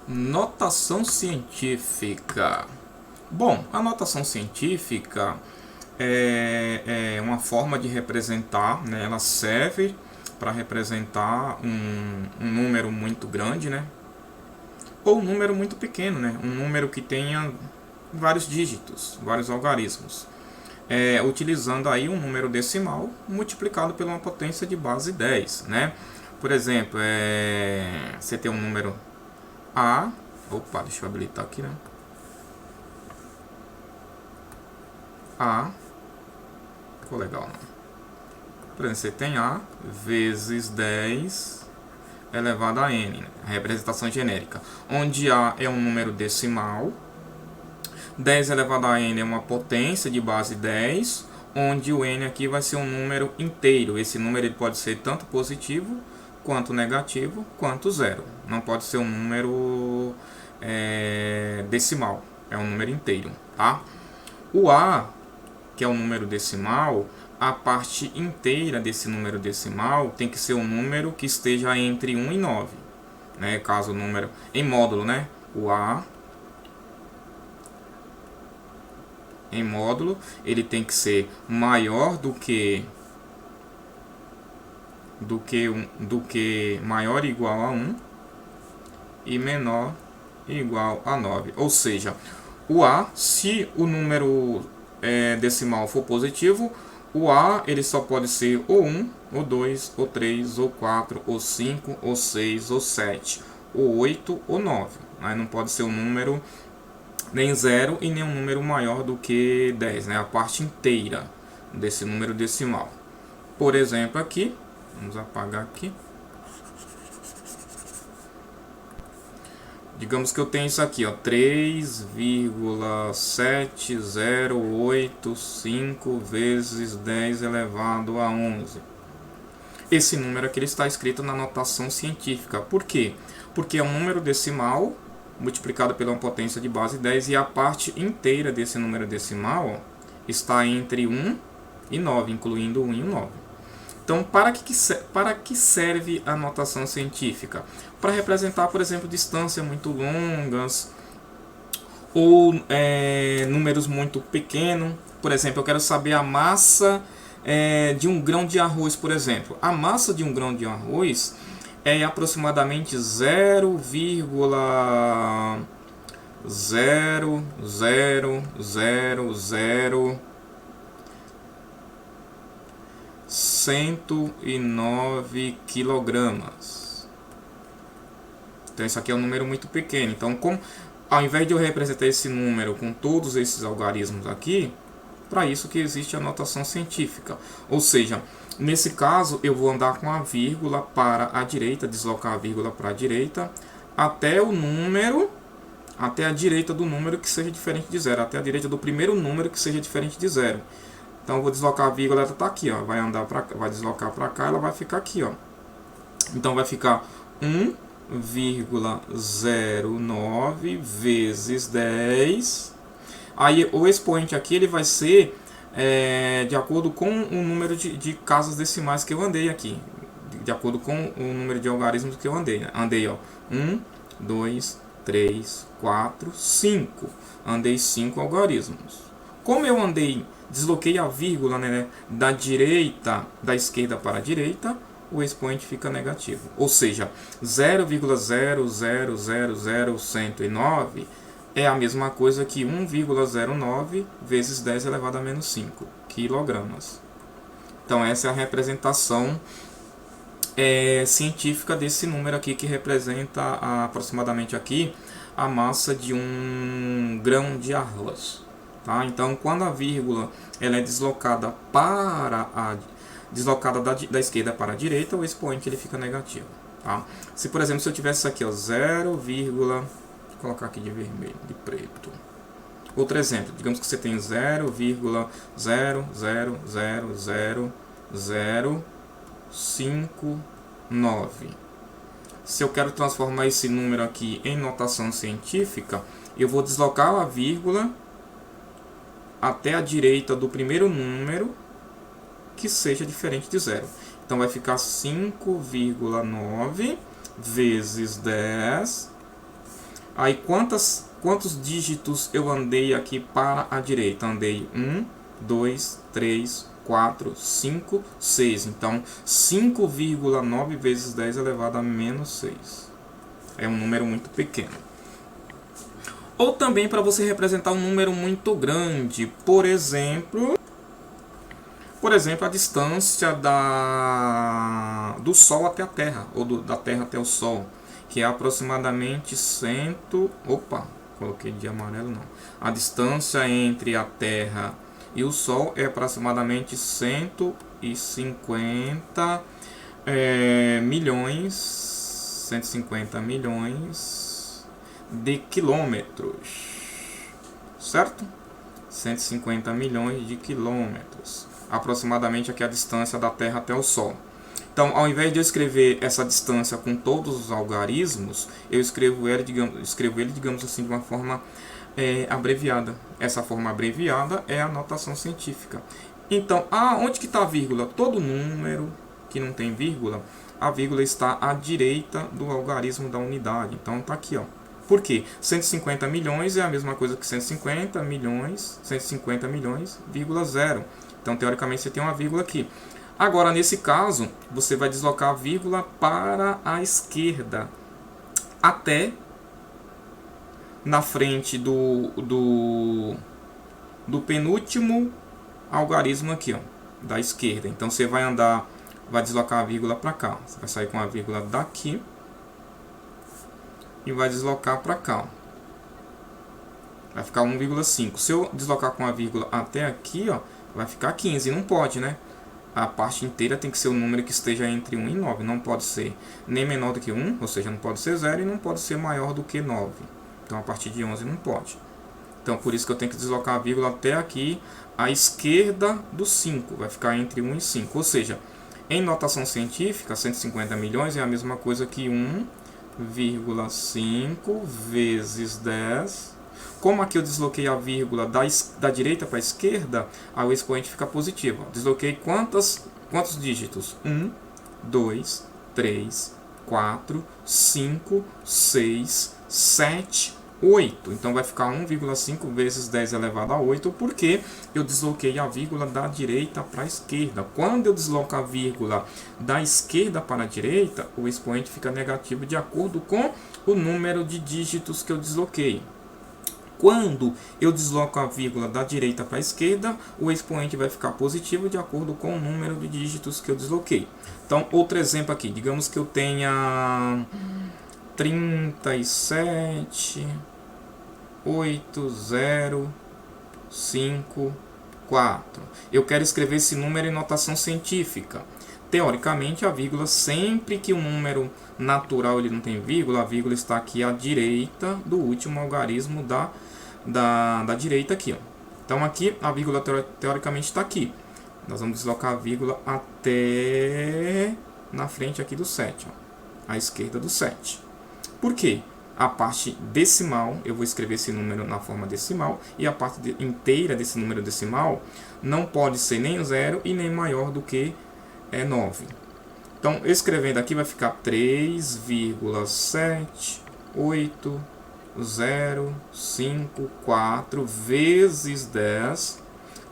Notação científica. Bom, a notação científica é uma forma de representar, né? Ela serve para representar um número muito grande, né? Ou um número muito pequeno, né? Um número que tenha vários dígitos, vários algarismos. Utilizando aí um número decimal multiplicado por uma potência de base 10, né? Por exemplo, você tem um número A. Opa, deixa eu habilitar aqui, né? A. Ficou legal, né? Por exemplo, você tem A vezes 10 elevado a N, né? Representação genérica. Onde A é um número decimal, 10 elevado a N é uma potência de base 10, onde o N aqui vai ser um número inteiro. Esse número ele pode ser tanto positivo, quanto negativo, quanto zero. Não pode ser um número decimal, é um número inteiro, tá? O A, que é um número decimal, a parte inteira desse número decimal tem que ser um número que esteja entre 1 e 9, né? Caso o número em módulo, né? O A em módulo, ele tem que ser maior do que maior ou igual a 1 e menor ou igual a 9. Ou seja, o A, se o número decimal for positivo, o A ele só pode ser ou 1, ou 2, ou 3, ou 4, ou 5, ou 6, ou 7, ou 8, ou 9. Aí não pode ser um número nem 0 e nem um número maior do que 10, né? A parte inteira desse número decimal. Por exemplo, aqui, vamos apagar aqui. Digamos que eu tenho isso aqui, ó, 3,7085 vezes 10 elevado a 11. Esse número aqui ele está escrito na notação científica. Por quê? Porque é um número decimal multiplicado pela potência de base 10 e a parte inteira desse número decimal, ó, está entre 1 e 9, incluindo o 1 e o 9. Então, para que serve a notação científica? Para representar, por exemplo, distâncias muito longas ou números muito pequenos. Por exemplo, eu quero saber a massa de um grão de arroz, por exemplo. A massa de um grão de arroz é aproximadamente 0,0000109 quilogramas. Então isso aqui é um número muito pequeno. Então, ao invés de eu representar esse número com todos esses algarismos aqui, para isso que existe a notação científica. Ou seja, nesse caso eu vou andar com a vírgula para a direita, deslocar a vírgula para a direita, até o número, até a direita do número que seja diferente de zero, até a direita do primeiro número que seja diferente de zero. Então eu vou deslocar a vírgula, ela está aqui, ó, vai deslocar para cá, ela vai ficar aqui, ó. Então vai ficar 1,09 vezes 10. Aí o expoente aqui ele vai ser de acordo com o número de casas decimais que eu andei aqui, de acordo com o número de algarismos que eu andei, né? Andei, ó, 1, 2, 3, 4, 5. Andei 5 algarismos. Como eu desloquei a vírgula, né, da esquerda para a direita, o expoente fica negativo. Ou seja, 0,0000109 é a mesma coisa que 1,09 vezes 10 elevado a menos 5 quilogramas. Então essa é a representação científica desse número aqui, que representa aproximadamente aqui a massa de um grão de arroz. Tá? Então quando a vírgula ela é deslocada da esquerda para a direita, o expoente ele fica negativo. Tá? Se por exemplo, se eu tivesse aqui, ó, 0, vou colocar aqui de vermelho, de preto. Outro exemplo, digamos que você tem 0,0000059. Se eu quero transformar esse número aqui em notação científica, eu vou deslocar a vírgula até a direita do primeiro número que seja diferente de zero. Então vai ficar 5,9 vezes 10 Aí quantos dígitos eu andei aqui para a direita? Andei 1, 2, 3, 4, 5, 6. Então 5,9 vezes 10 elevado a menos 6. É um número muito pequeno. Ou também para você representar um número muito grande. Por exemplo, a distância do Sol até a Terra, ou da Terra até o Sol, que é aproximadamente 100... Opa, coloquei de amarelo não. A distância entre a Terra e o Sol é aproximadamente 150 milhões, 150 milhões de quilômetros, certo? 150 milhões de quilômetros, aproximadamente aqui a distância da Terra até o Sol. Então, ao invés de eu escrever essa distância com todos os algarismos, eu escrevo ele, digamos assim, de uma forma abreviada. Essa forma abreviada é a notação científica. Então, onde que está a vírgula? Todo número que não tem vírgula, a vírgula está à direita do algarismo da unidade. Então, está aqui, ó. Por quê? 150 milhões é a mesma coisa que 150 milhões, 0. Então, teoricamente, você tem uma vírgula aqui. Agora, nesse caso, você vai deslocar a vírgula para a esquerda, até na frente do penúltimo algarismo aqui, ó, da esquerda. Então, você vai deslocar a vírgula para cá. Você vai sair com a vírgula daqui e vai deslocar para cá, ó. Vai ficar 1,5. Se eu deslocar com a vírgula até aqui, ó, vai ficar 15. Não pode, né? A parte inteira tem que ser o número que esteja entre 1 e 9. Não pode ser nem menor do que 1, ou seja, não pode ser 0 e não pode ser maior do que 9. Então, a partir de 11 não pode. Então, por isso que eu tenho que deslocar a vírgula até aqui, à esquerda do 5. Vai ficar entre 1 e 5. Ou seja, em notação científica, 150 milhões é a mesma coisa que 1,5 vezes 10. Como aqui eu desloquei a vírgula da direita para a esquerda, aí o expoente fica positivo. Desloquei quantos dígitos? 1, 2, 3, 4, 5, 6, 7, 8. Então vai ficar 1,5 vezes 10 elevado a 8, porque eu desloquei a vírgula da direita para a esquerda. Quando eu desloco a vírgula da esquerda para a direita, o expoente fica negativo de acordo com o número de dígitos que eu desloquei. Quando eu desloco a vírgula da direita para a esquerda, o expoente vai ficar positivo de acordo com o número de dígitos que eu desloquei. Então, outro exemplo aqui. Digamos que eu tenha 37,8054. Eu quero escrever esse número em notação científica. Teoricamente, a vírgula, sempre que um número natural ele não tem vírgula, a vírgula está aqui à direita do último algarismo da direita aqui, ó. Então aqui a vírgula teoricamente está aqui. Nós vamos deslocar a vírgula até na frente aqui do 7, ó, à esquerda do 7. Por quê? A parte decimal, eu vou escrever esse número na forma decimal, e a parte inteira desse número decimal não pode ser nem o 0 e nem maior do que 9. Então, escrevendo aqui vai ficar 3,78054 vezes 10.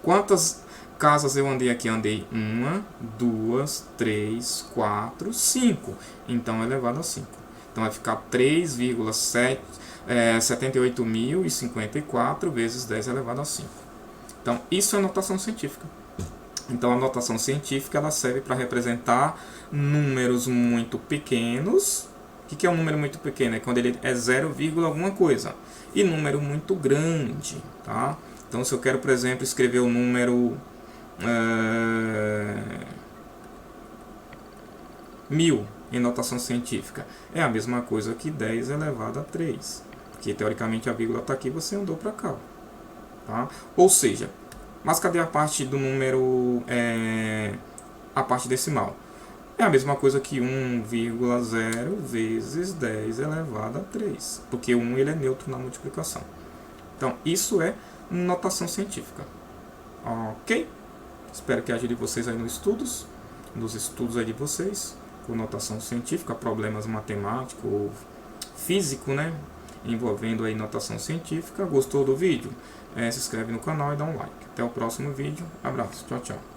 Quantas casas eu andei aqui? Andei 1, 2, 3, 4, 5. Então, elevado a 5. Então, vai ficar 3,78.054 vezes 10 elevado a 5. Então, isso é notação científica. Então, a notação científica ela serve para representar números muito pequenos. O que é um número muito pequeno? É quando ele é 0, alguma coisa. E número muito grande. Tá? Então, se eu quero, por exemplo, escrever o número 1000 em notação científica, é a mesma coisa que 10 elevado a 3. Porque, teoricamente, a vírgula está aqui, você andou para cá. Tá? Ou seja, mas cadê a parte do número, a parte decimal? É a mesma coisa que 1,0 vezes 10 elevado a 3. Porque o 1 ele é neutro na multiplicação. Então, isso é notação científica. Ok? Espero que ajude vocês aí nos estudos aí de vocês, com notação científica, problemas matemáticos ou físico, né? envolvendo aí notação científica. Gostou do vídeo? Se inscreve no canal e dá um like. Até o próximo vídeo. Abraço. Tchau, tchau.